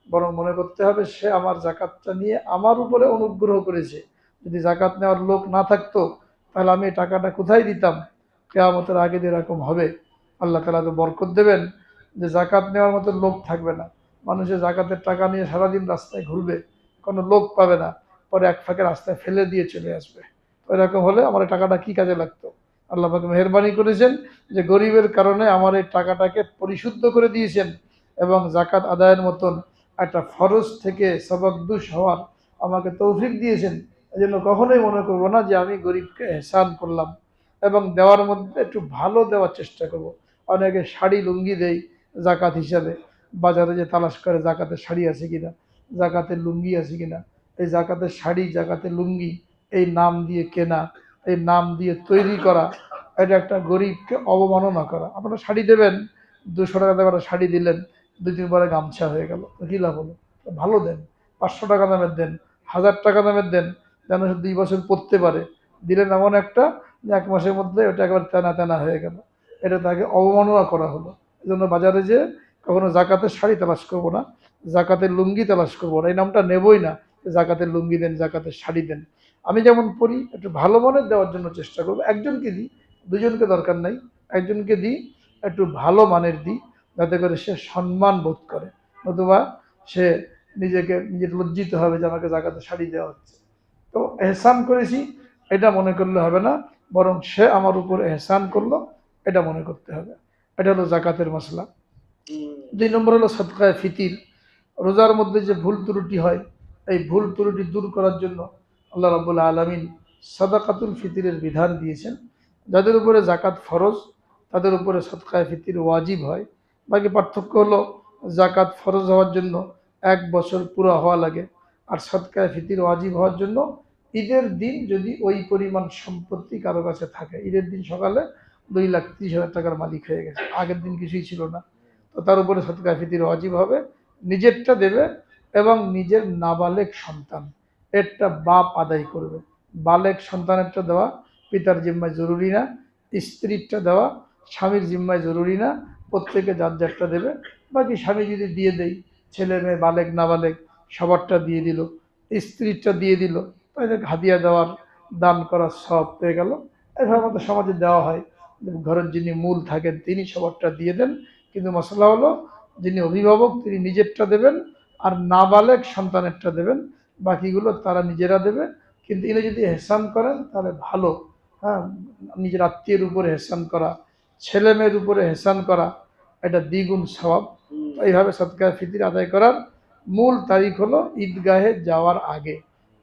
বরং মনে করতে হবে সে আমার জাকাতটা নিয়ে আমার উপরে অনুগ্রহ করেছে। যদি জাকাত নেওয়ার লোক না থাকতো, তাহলে আমি এই টাকাটা কোথায় দিতাম? কিয়ামতের আগে যেরকম হবে, আল্লাহ তাআলা তো বরকত দেবেন, যে জাকাত নেওয়ার মতো লোক থাকবে না। মানুষের জাকাতের টাকা নিয়ে সারাদিন রাস্তায় ঘুরবে, কোনো লোক পাবে না, পরে এক ফাঁকে রাস্তায় ফেলে দিয়ে চলে আসবে। এরকম হলে আমার এই টাকাটা কি কাজে লাগতো? আল্লাহ পাক মেহেরবানি করেছেন যে গরিবের কারণে আমার এই টাকাটাকে পরিশুদ্ধ করে দিয়েছেন, এবং জাকাত আদায়ের মতন একটা ফরজ থেকে সবকদুশ হওয়ার আমাকে তৌফিক দিয়েছেন। এই জন্য কখনোই মনে করবো না যে আমি গরিবকে এহসান করলাম। এবং দেওয়ার মধ্যে একটু ভালো দেওয়ার চেষ্টা করব। অনেকে শাড়ি লুঙ্গি দেয় জাকাত হিসাবে, বাজারে যে তালাশ করে জাকাতের শাড়ি আছে কিনা, জাকাতের লুঙ্গি আছে কিনা। এই জাকাতের শাড়ি, জাকাতের লুঙ্গি, এই নাম দিয়ে কেনা, এই নাম দিয়ে তৈরি করা, এটা একটা গরিবকে অবমাননা করা। আপনারা শাড়ি দেবেন, 200 টাকা দেবেন, শাড়ি দিলেন, 2 দিন পরে গামছা হয়ে গেল, তো কী লাভ হলো? ভালো দেন, 500 টাকা দামের দেন, 1000 টাকা দামের দেন, যেন সে 2 বছর পরতে পারে। দিলেন এমন একটা যে 1 মাসের মধ্যে ওটা একেবারে তেনা তেনা হয়ে গেল, এটা তাকে অবমাননা করা হলো। এই জন্য বাজারে যে কখনো জাকাতের শাড়ি তালাশ করবো না, জাকাতের লুঙ্গি তালাশ করবো না, এই নামটা নেবই না। জাকাতের লুঙ্গি দেন, জাকাতের শাড়ি দেন। আমি যেমন পড়ি একটু ভালো মানের দেওয়ার জন্য চেষ্টা করবো। একজনকে দিই, দুজনকে দরকার নাই, একজনকে দিই, একটু ভালো মানের দিই, যাতে করে সে সম্মান বোধ করে। নতুবা সে নিজের লজ্জিত হবে যে আমাকে জাকাতের শাড়ি দেওয়া হচ্ছে। তো এহসান করেছি এটা মনে করলে হবে না, বরং সে আমার উপর এহসান করলো, এটা মনে করতে হবে। এটা হলো জাকাতের মশলা। 2 নম্বর হলো সদকায়ে ফিতির। রোজার মধ্যে যে ভুল ত্রুটি হয়, এই ভুল ত্রুটি দূর করার জন্য আল্লাহ রাব্বুল আলামিন সাদাকাতুল ফিতরের বিধান দিয়েছেন। যাদের উপরে জাকাত ফরজ, তাদের উপরে সদকায়ে ফিতির ওয়াজিব হয়। বাকি পার্থক্য হলো জাকাত ফরজ হওয়ার জন্য 1 বছর পুরো হওয়া লাগে, আর সদকায়ে ফিতির ওয়াজিব হওয়ার জন্য ঈদের দিন যদি ওই পরিমাণ সম্পত্তি কারো কাছে থাকে, ঈদের দিন সকালে 2,30,000 টাকার মালিক হয়ে গেছে, আগের দিন কিছুই ছিল না, তো তার উপরে সদকায়ে ফিতির ওয়াজিব হবে। নিজেরটা দেবে, এবং নিজের নাবালেগ সন্তান এরটা বাপ আদায় করবে। বালেগ সন্তানেরটা দেওয়া পিতার জিম্মায় জরুরি না, স্ত্রীরটা দেওয়া স্বামীর জিম্মায় জরুরি না। প্রত্যেকে যার যারটা দেবে। বাকি স্বামী যদি দিয়ে দেয়, ছেলে মেয়ে বালেগ নাবালেগ সবারটা দিয়ে দিল, স্ত্রীরটা দিয়ে দিল, তাদের হাদিয়া দেওয়ার, দান করার সব পেয়ে গেল। এভাবে আমাদের সমাজে দেওয়া হয়। ঘরের যিনি মূল থাকেন তিনি সবারটা দিয়ে দেন, কিন্তু মশলা হলো যিনি অভিভাবক তিনি নিজেরটা দেবেন, আর নাবালেগ সন্তানেরটা দেবেন, বাকিগুলো তারা নিজেরা দেবে। কিন্তু ইনি যদি এহসান করেন তাহলে ভালো। হ্যাঁ, নিজের আত্মীয়ের উপরে এহসান করা, ছেলে মেয়ের উপরে এহসান করা, এটা দ্বিগুণ সওয়াব। এইভাবে সদকা ফিতর আদায় করার মূল তারিখ হলো ঈদগাহে যাওয়ার আগে।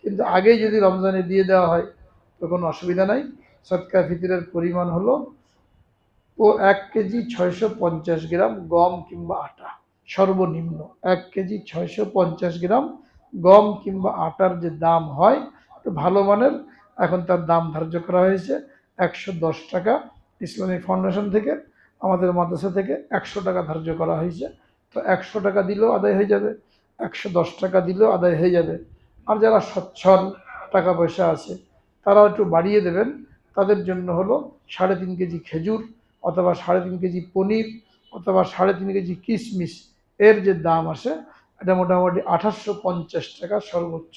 কিন্তু আগেই যদি রমজানে দিয়ে দেওয়া হয় তো কোনো অসুবিধা নাই। সদকা ফিতরের পরিমাণ হলো 1 কেজি 650 গ্রাম গম কিংবা আটা, সর্বনিম্ন 1 কেজি 650 গ্রাম গম কিংবা আটার যে দাম হয় একটু ভালো মানের, এখন তার দাম ধার্য করা হয়েছে 110 টাকা। ইসলামিক ফাউন্ডেশন থেকে, আমাদের মাদ্রাসা থেকে 100 টাকা ধার্য করা হয়েছে। তো 100 টাকা দিলেও আদায় হয়ে যাবে, 110 টাকা দিলেও আদায় হয়ে যাবে। আর যারা সচ্ছল টাকা পয়সা আছে তারাও একটু বাড়িয়ে দেবেন। তাদের জন্য হলো 3.5 কেজি খেজুর, অথবা 3.5 কেজি পনির, অথবা 3.5 কেজি কিশমিশ। এর যে দাম আসে এটা মোটামুটি 2850 টাকা সর্বোচ্চ,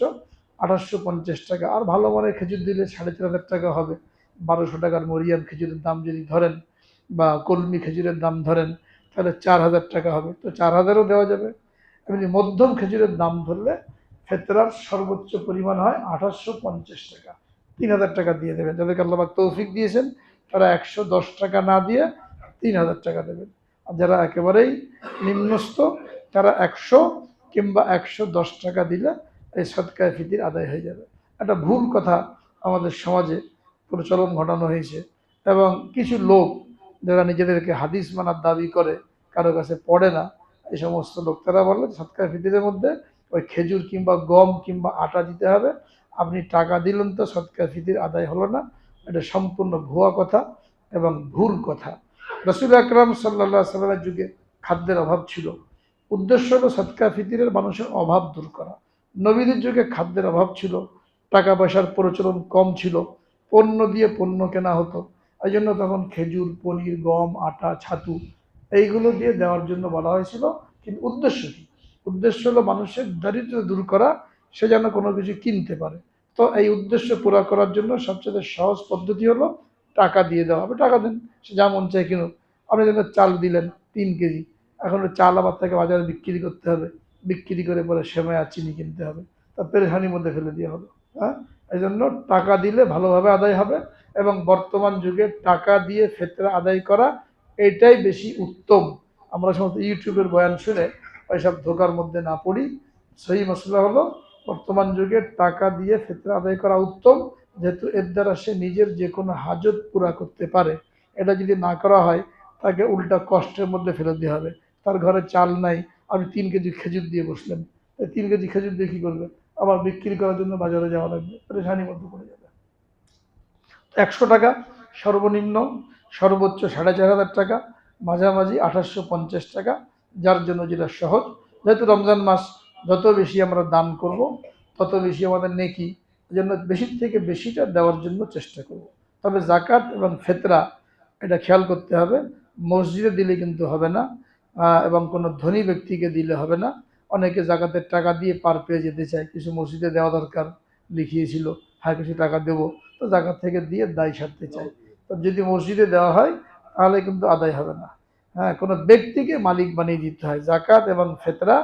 2850 টাকা। আর ভালো মানের খেজুর দিলে 4500 টাকা হবে। 1200 টাকার মরিয়াম খেজুরের দাম যদি ধরেন, বা কলমি খেজুরের দাম ধরেন, তাহলে 4000 টাকা হবে। তো 4000ও দেওয়া যাবে। এমনি মধ্যম খেজুরের দাম ধরলে ফেতরার সর্বোচ্চ পরিমাণ হয় 2850 টাকা। 3000 টাকা দিয়ে দেবেন। যাদেরকে আল্লাহ পাক তৌফিক দিয়েছেন তারা 110 টাকা না দিয়ে 3000 টাকা দেবেন। আর যারা একেবারেই নিম্নস্থ তারা 100 কিংবা 110 টাকা দিলে এই সদকায়ে ফিতর আদায় হয়ে যাবে। একটা ভুল কথা আমাদের সমাজে প্রচলন ঘটানো হয়েছে, এবং কিছু লোক যারা নিজেদেরকে হাদিস মানার দাবি করে কারো কাছে পড়ে না, এই সমস্ত লোক তারা বলে সদকায়ে ফিতরের মধ্যে ওই খেজুর কিংবা গম কিংবা আটা দিতে হবে, আপনি টাকা দিলেন তো সদকায়ে ফিতর আদায় হলো না। এটা সম্পূর্ণ ভুয়া কথা এবং ভুল কথা। রাসূল আকরাম সাল্লাল্লাহু আলাইহি সাল্লামের যুগে খাদ্যের অভাব ছিল। উদ্দেশ্য হলো সদকায়ে ফিতরের মানুষের অভাব দূর করা। নবীদের যুগে খাদ্যের অভাব ছিল, টাকা পয়সার প্রচলন কম ছিল, পণ্য দিয়ে পণ্য কেনা হতো। এই জন্য তখন খেজুর, পনির, গম, আটা, ছাতু এইগুলো দিয়ে দেওয়ার জন্য বলা হয়েছিল। কিন্তু উদ্দেশ্য কি? উদ্দেশ্য হলো মানুষের দারিদ্র্য দূর করা, সে যেন কোনো কিছু কিনতে পারে। তো এই উদ্দেশ্য পুরা করার জন্য সবচেয়ে সহজ পদ্ধতি হলো টাকা দিয়ে দেওয়া হবে। টাকা দেন, সে যা মন চায় কিনুক। আপনি যেন চাল দিলেন 3 কেজি, এখন ওই চাল আবার তাকে বাজারে বিক্রি করতে হবে, বিক্রি করে পরে সেমাই আর চিনি কিনতে হবে, তা পেরেশানির মধ্যে ফেলে দেওয়া হলো। হ্যাঁ, এই জন্য টাকা দিলে ভালোভাবে আদায় হবে। এবং বর্তমান যুগে টাকা দিয়ে ফিতরা আদায় করা এটাই বেশি উত্তম। আমরা সমস্ত ইউটিউবের বয়ান শুনে ওইসব ধোকার মধ্যে না পড়ি। সহি মশলা হলো বর্তমান যুগে টাকা দিয়ে ফিতরা আদায় করা উত্তম, যেহেতু এর দ্বারা সে নিজের যে কোনো হাজত পুরা করতে পারে। এটা যদি না করা হয় তাকে উল্টা কষ্টের মধ্যে ফেলে দেওয়া হবে। তার ঘরে চাল নাই, আপনি 3 কেজি খেজুর দিয়ে বসলেন, এই 3 কেজি খেজুর দিয়ে কী করবেন? আবার বিক্রি করার জন্য বাজারে যাওয়া লাগবে, পরেশানির মধ্যে পড়ে যাবে। 100 টাকা সর্বনিম্ন, সর্বোচ্চ 4500 টাকা, মাঝামাঝি 2850 টাকা, যার জন্য যেটা সহজ। যেহেতু রমজান মাস, যত বেশি আমরা দান করব তত বেশি আমাদের নেকি, এই জন্য বেশির থেকে বেশিটা দেওয়ার জন্য চেষ্টা করব। তবে জাকাত এবং ফিতরা এটা খেয়াল করতে হবে, মসজিদে দিলে কিন্তু হবে না, এবং কোনো ধনী ব্যক্তিকে দিলে হবে না। অনেকে জাকাতের টাকা দিয়ে পার পেয়ে যেতে চায়, কিছু মসজিদে দেওয়া দরকার লিখিয়েছিল, হ্যাঁ কিছু টাকা দেবো, তো জাকাত থেকে দিয়ে দায় সারতে চায়। তো যদি মসজিদে দেওয়া হয় তাহলে কিন্তু আদায় হবে না। হ্যাঁ, কোনো ব্যক্তিকে মালিক বানিয়ে দিতে হয়। জাকাত এবং ফিতরা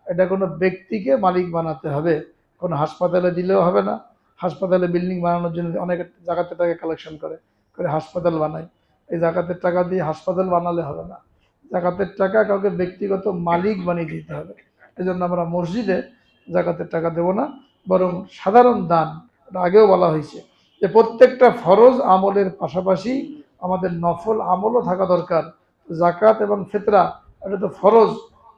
এটা কোনো ব্যক্তিকে মালিক বানাতে হবে, কোনো হাসপাতালে দিলেও হবে না। হাসপাতালে বিল্ডিং বানানোর জন্য অনেকে জাকাতের টাকা কালেকশন করে করে হাসপাতাল বানায়, এই জাকাতের টাকা দিয়ে হাসপাতাল বানালে হবে না। জাকাতের টাকা কাউকে ব্যক্তিগত মালিক বানিয়ে দিতে হবে। এই জন্য আমরা মসজিদে জাকাতের টাকা দেব না, বরং সাধারণ দান। এটা আগেও বলা হয়েছে যে প্রত্যেকটা ফরজ আমলের পাশাপাশি আমাদের নফল আমলও থাকা দরকার। জাকাত এবং ফিতরা এটা তো ফরজ,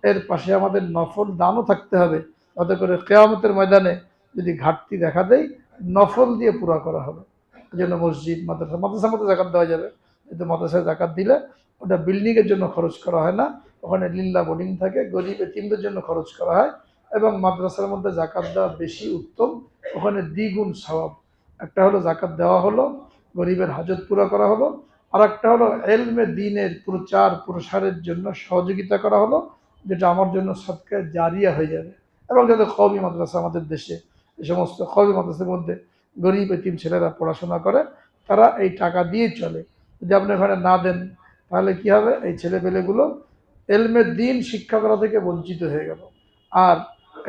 এর পাশে আমাদের নফল দানও থাকতে হবে, যাতে করে কিয়ামতের ময়দানে যদি ঘাটতি দেখা দেয় নফল দিয়ে পুরা করা হবে। এই জন্য মসজিদ, মাদ্রাসা, মাদ্রাসার মধ্যে জাকাত দেওয়া যাবে, কিন্তু মাদ্রাসায় জাকাত দিলে ওটা বিল্ডিংয়ের জন্য খরচ করা হয় না, ওখানে লিল্লা বোর্ডিং থাকে, গরিব এতিমদের জন্য খরচ করা হয়। এবং মাদ্রাসার মধ্যে জাকাত দেওয়া বেশি উত্তম, ওখানে দ্বিগুণ সওয়াব। একটা হলো জাকাত দেওয়া হলো, গরিবের হাজত পুরা করা হলো, আর একটা হলো এলমে দ্বীনের প্রচার প্রসারের জন্য সহযোগিতা করা হলো, যেটা আমার জন্য সদকায়ে জারিয়া হয়ে যাবে। এবং যাদের কওমি মাদ্রাসা আমাদের দেশে, এই সমস্ত কওমি মাদ্রাসার মধ্যে গরিব এতিম ছেলেরা পড়াশোনা করে, তারা এই টাকা দিয়ে চলে। যদি আপনি ওখানে না দেন তাহলে কি হবে? এই ছেলেপেলেগুলো এলমে দ্বীন শিক্ষা করা থেকে বঞ্চিত হয়ে গেল। আর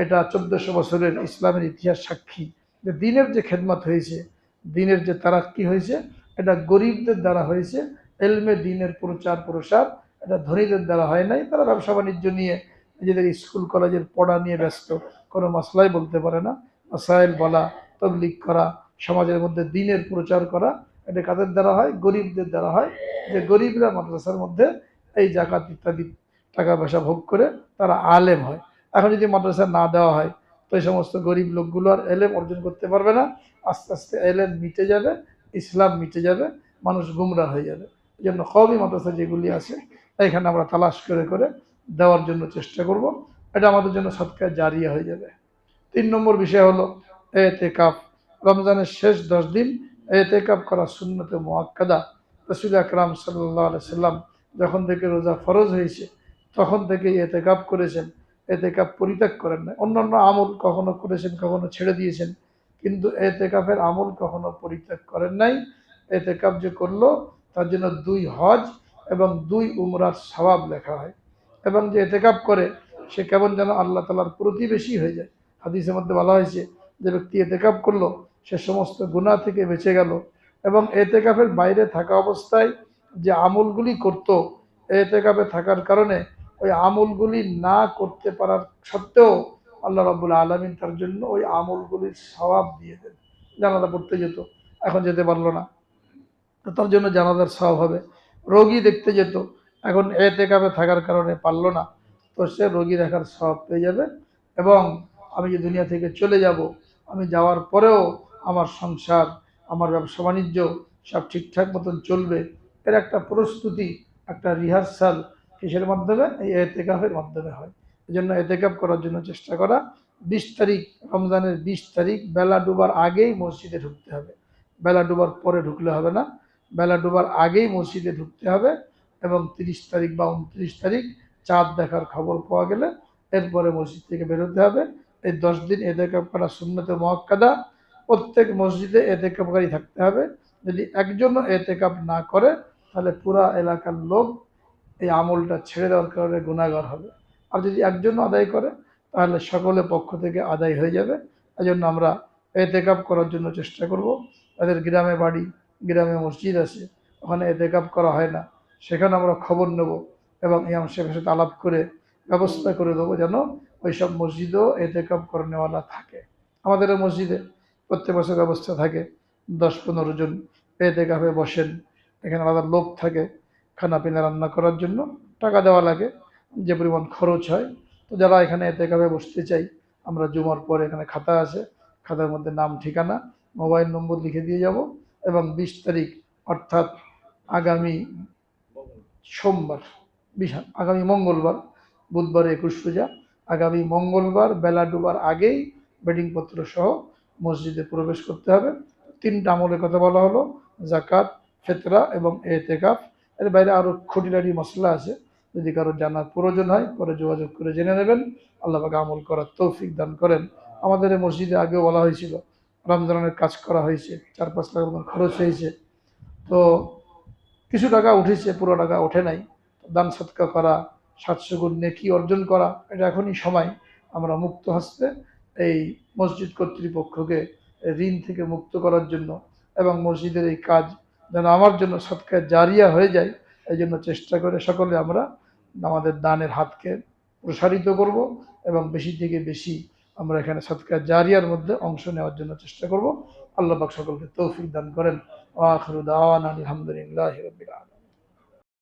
এটা 1400 বছরের ইসলামের ইতিহাস সাক্ষী যে দিনের যে খেদমত হয়েছে, দিনের যে তারাক্কি হয়েছে, এটা গরিবদের দ্বারা হয়েছে। এলমে দিনের প্রচার প্রসার এটা ধনীদের দ্বারা হয় নাই। তারা ব্যবসা বাণিজ্য নিয়ে নিজেদের স্কুল কলেজের পড়া নিয়ে ব্যস্ত, কোনো মশলাই বলতে পারে না। মাসাইল বলা, তবলিগ করা, সমাজের মধ্যে দিনের প্রচার করা, এটা কাদের দ্বারা হয়? গরিবদের দ্বারা হয়। যে গরিবরা মাদ্রাসার মধ্যে এই জাকাত ইত্যাদি টাকা পয়সা ভোগ করে তারা আলেম হয়। এখন যদি মাদ্রাসা না দেওয়া হয় তো এই সমস্ত গরিব লোকগুলো আর এলেম অর্জন করতে পারবে না। আস্তে আস্তে এলেম মিটে যাবে, ইসলাম মিটে যাবে, মানুষ গুমরা হয়ে যাবে। এই জন্য কওমি মাদ্রাসা যেগুলি আছে এখানে আমরা তালাশ করে করে দেওয়ার জন্য চেষ্টা করব। এটা আমাদের জন্য সদকা জারিয়া হয়ে যাবে। 3 নম্বর বিষয় হলো এতেকাফ। রমজানের শেষ 10 দিন এতেকাফ করা সুন্নতে মুআক্কাদা। রাসূল আকরাম সাল্লাল্লাহু আলাইহি সাল্লাম যখন থেকে রোজা ফরজ হয়েছে তখন থেকে এতেকাফ করেছেন, এতেকাফ পরিত্যাগ করেন না। অন্যান্য আমল কখনো করেছেন, কখনো ছেড়ে দিয়েছেন, কিন্তু এতেকাফের আমল কখনো পরিত্যাগ করেন নাই। এতেকাফ যে করলো তার জন্য 2 হজ এবং 2 উমরার সওয়াব লেখা হয়। এবং যে এতেকাফ করে সে কেমন যেন আল্লাহ তাআলার প্রতিবেশী হয়ে যায়। হাদিসের মধ্যে বলা হয়েছে যে ব্যক্তি এতেকাফ করলো সে সমস্ত গুনাহ থেকে বেঁচে গেল। এবং এতেকাফের বাইরে থাকা অবস্থায় যে আমলগুলি করত, এতেকাফে থাকার কারণে ওই আমলগুলি না করতে পারার সত্ত্বেও আল্লাহ রাব্বুল আলামিন তার জন্য ওই আমলগুলির সওয়াব দিয়ে দেন। জানাজা পড়তে যেত, এখন যেতে পারলো না, তো তার জন্য জানাজার সওয়াব হবে। রোগী দেখতে যেত, এখন এতেকাফে থাকার কারণে পারলো না, তো সে রোগী দেখার সওয়াব পেয়ে যাবে। এবং আমি যে দুনিয়া থেকে চলে যাব, আমি যাওয়ার পরেও আমার সংসার, আমার ব্যবসা বাণিজ্য সব ঠিকঠাক মতন চলবে, এর একটা প্রস্তুতি, একটা রিহার্সাল কিসের মাধ্যমে? এই এতেকাফের মাধ্যমে হয়। এই জন্য এতেকাফ করার জন্য চেষ্টা করা। 20 তারিখ, রমজানের 20 তারিখ বেলা ডুবার আগেই মসজিদে ঢুকতে হবে। বেলা ডুবার পরে ঢুকলে হবে না, বেলা ডুবার আগেই মসজিদে ঢুকতে হবে। এবং 30 তারিখ বা 29 তারিখ চাঁদ দেখার খবর পাওয়া গেলে এরপরে মসজিদ থেকে বেরোতে হবে। এই 10 দিন এতেকাফ করা সুন্নতে মুআক্কাদা। প্রত্যেক মসজিদে এতেকাফকারী থাকতে হবে। যদি একজনও এতেকাফ না করে তাহলে পুরা এলাকার লোক এই আমলটা ছেড়ে দেওয়ার কারণে গুনাহগার হবে। আর যদি একজনও আদায় করে তাহলে সকলের পক্ষ থেকে আদায় হয়ে যাবে। এই জন্য আমরা এতেকাফ করার জন্য চেষ্টা করব। তাদের গ্রামে বাড়ি, গ্রামে মসজিদ আছে, ওখানে এতেকাফ করা হয় না, সেখানে আমরা খবর নেব এবং ইমাম সাহেবের সাথে আলাপ করে ব্যবস্থা করে দেবো যেন ওই সব মসজিদেও এতেকাফ করানেওয়ালা থাকে। আমাদের এই মসজিদে প্রত্যেক বছর ব্যবস্থা থাকে, 10-15 জন এতেকাফে বসেন। এখানে আলাদা লোক থাকে খানা পিনা রান্না করার জন্য, টাকা দেওয়া লাগে, যে পরিমাণ খরচ হয়। তো যারা এখানে এতেকাফে বসতে চাই, আমরা জুমার পরে এখানে খাতা আছে, খাতার মধ্যে নাম, ঠিকানা, মোবাইল নম্বর লিখে দিয়ে যাব। এবং 20 তারিখ অর্থাৎ আগামী সোমবার, আগামী মঙ্গলবার, বুধবার 21 রোজা, আগামী মঙ্গলবার বেলা ডুবার আগেই বেডিংপত্র সহ মসজিদে প্রবেশ করতে হবে। 3টা আমলের কথা বলা হলো, জাকাত, ফিতরা এবং এতেকাফ। এর বাইরে আরও খুঁটিনাটি মশলা আছে, যদি কারো জানার প্রয়োজন হয় পরে যোগাযোগ করে জেনে নেবেন। আল্লাহ পাক আমল করার তৌফিক দান করেন। আমাদের এই মসজিদে আগেও বলা হয়েছিল রমজানের কাজ করা হয়েছে, 4-5 লাখ মতন খরচ হয়েছে। তো কিছু টাকা উঠেছে, পুরো টাকা ওঠে নাই। দান সৎকা করা, 700 গুণ নেকি অর্জন করা, এটা এখনই সময়। আমরা মুক্ত হস্তে এই মসজিদ কর্তৃপক্ষকে ঋণ থেকে মুক্ত করার জন্য এবং মসজিদের এই কাজ যেন আমার জন্য সৎকা জারিয়া হয়ে যায়, এই জন্য চেষ্টা করে সকলে আমরা আমাদের দানের হাতকে প্রসারিত করব এবং বেশি থেকে বেশি আমরা এখানে সৎকা জারিয়ার মধ্যে অংশ নেওয়ার জন্য চেষ্টা করব। আল্লাহ পাক সকলকে তৌফিক দান করেন। আখিরু দাওয়ানা আলহামদুলিল্লাহি রাব্বিল আলামিন।